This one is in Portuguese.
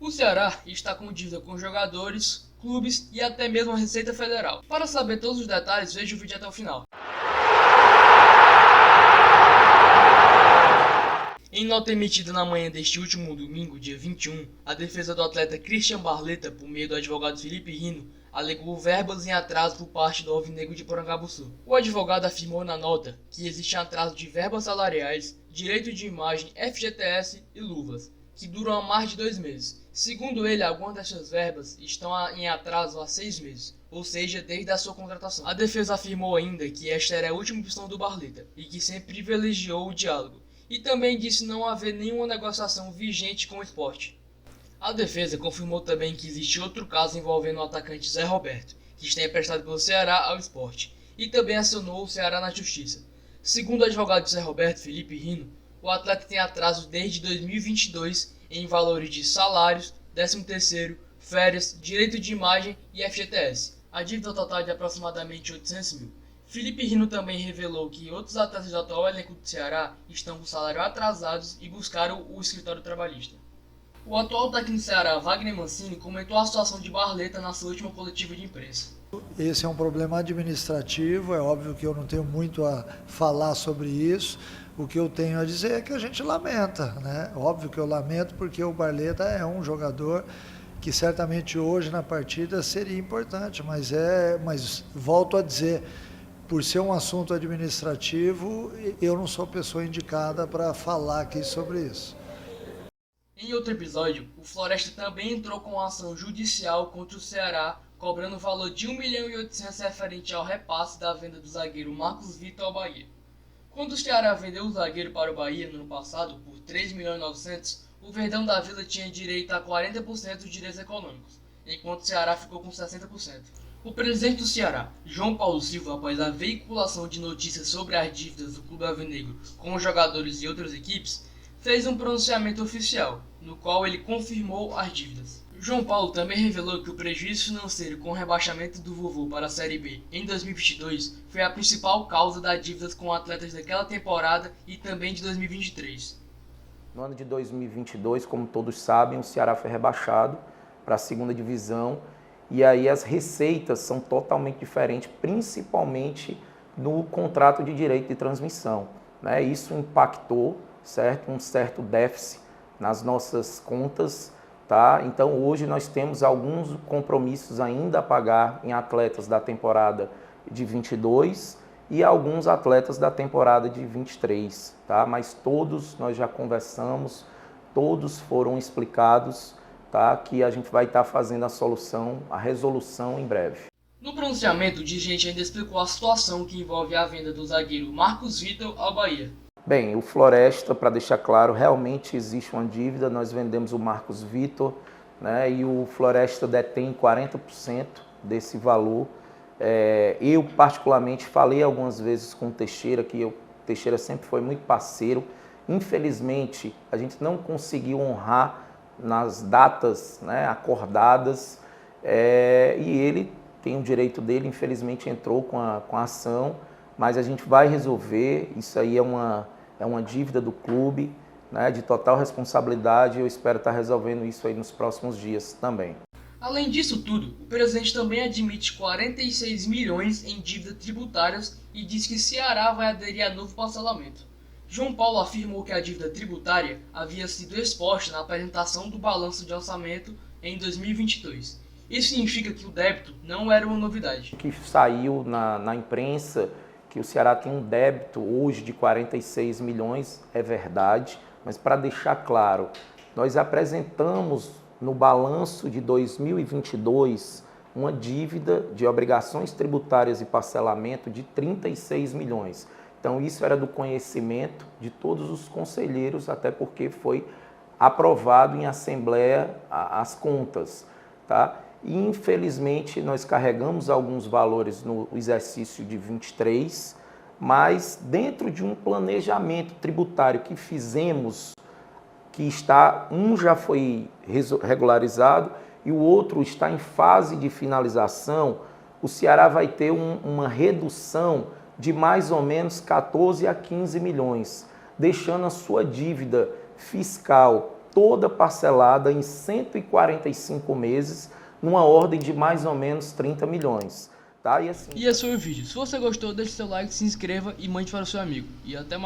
O Ceará está com dívida com jogadores, clubes e até mesmo a Receita Federal. Para saber todos os detalhes, veja o vídeo até o final. Em nota emitida na manhã deste último domingo, dia 21, a defesa do atleta Christian Barleta, por meio do advogado Felipe Rino, alegou verbas em atraso por parte do Alvinegro de Porangabuçu. O advogado afirmou na nota que existe atraso de verbas salariais, direito de imagem, FGTS e luvas, que duram há mais de 2 meses. Segundo ele, algumas dessas verbas estão em atraso há 6 meses, ou seja, desde a sua contratação. A defesa afirmou ainda que esta era a última opção do Barleta e que sempre privilegiou o diálogo, e também disse não haver nenhuma negociação vigente com o esporte. A defesa confirmou também que existe outro caso envolvendo o atacante Zé Roberto, que está emprestado pelo Ceará ao esporte, e também acionou o Ceará na justiça. Segundo o advogado de Zé Roberto, Felipe Rino, o atleta tem atraso desde 2022 em valores de salários, 13º, férias, direito de imagem e FGTS. A dívida total é de aproximadamente 800 mil. Felipe Rino também revelou que outros atletas do atual elenco do Ceará estão com salário atrasados e buscaram o escritório trabalhista. O atual técnico do Ceará, Wagner Mancini, comentou a situação de Barleta na sua última coletiva de imprensa. Esse é um problema administrativo, é óbvio que eu não tenho muito a falar sobre isso. O que eu tenho a dizer é que a gente lamenta, né? Óbvio que eu lamento porque o Barleta é um jogador que certamente hoje na partida seria importante, mas volto a dizer, por ser um assunto administrativo, eu não sou a pessoa indicada para falar aqui sobre isso. Em outro episódio, o Floresta também entrou com uma ação judicial contra o Ceará, cobrando o valor de 1,8 milhão referente ao repasse da venda do zagueiro Marcos Vitor ao Bahia. Quando o Ceará vendeu o zagueiro para o Bahia no ano passado por 3,9 milhões, o Verdão da Vila tinha direito a 40% dos direitos econômicos, enquanto o Ceará ficou com 60%. O presidente do Ceará, João Paulo Silva, após a veiculação de notícias sobre as dívidas do clube alvinegro com os jogadores e outras equipes, fez um pronunciamento oficial, no qual ele confirmou as dívidas. João Paulo também revelou que o prejuízo financeiro com o rebaixamento do Vovô para a Série B em 2022 foi a principal causa das dívidas com atletas daquela temporada e também de 2023. No ano de 2022, como todos sabem, o Ceará foi rebaixado para a segunda divisão e aí as receitas são totalmente diferentes, principalmente no contrato de direito de transmissão, né? Isso impactou, certo? Um certo déficit nas nossas contas, tá? Então hoje nós temos alguns compromissos ainda a pagar em atletas da temporada de 22 e alguns atletas da temporada de 23, tá? Mas todos nós já conversamos, todos foram explicados, tá? Que a gente vai estar fazendo a resolução em breve. No pronunciamento, o dirigente ainda explicou a situação que envolve a venda do zagueiro Marcos Vitor ao Bahia. Bem, o Floresta, para deixar claro, realmente existe uma dívida, nós vendemos o Marcos Vitor, né, e o Floresta detém 40% desse valor. Eu, particularmente, falei algumas vezes com o Teixeira, o Teixeira sempre foi muito parceiro. Infelizmente, a gente não conseguiu honrar nas datas, né, acordadas, e ele tem o direito dele, infelizmente entrou com a ação, mas a gente vai resolver. Isso aí é uma dívida do clube, né, de total responsabilidade, e eu espero estar resolvendo isso aí nos próximos dias também. Além disso tudo, o presidente também admite 46 milhões em dívidas tributárias e diz que Ceará vai aderir a novo parcelamento. João Paulo afirmou que a dívida tributária havia sido exposta na apresentação do balanço de orçamento em 2022. Isso significa que o débito não era uma novidade. Que saiu na imprensa que o Ceará tem um débito hoje de 46 milhões, é verdade, mas para deixar claro, nós apresentamos no balanço de 2022 uma dívida de obrigações tributárias e parcelamento de 36 milhões. Então isso era do conhecimento de todos os conselheiros, até porque foi aprovado em assembleia as contas, tá? E, infelizmente, nós carregamos alguns valores no exercício de 23, mas dentro de um planejamento tributário que fizemos, um já foi regularizado e o outro está em fase de finalização, o Ceará vai ter uma redução de mais ou menos 14 a 15 milhões, deixando a sua dívida fiscal toda parcelada em 145 meses, numa ordem de mais ou menos 30 milhões. Tá? E esse foi o vídeo. Se você gostou, deixe seu like, se inscreva e mande para o seu amigo. E até mais.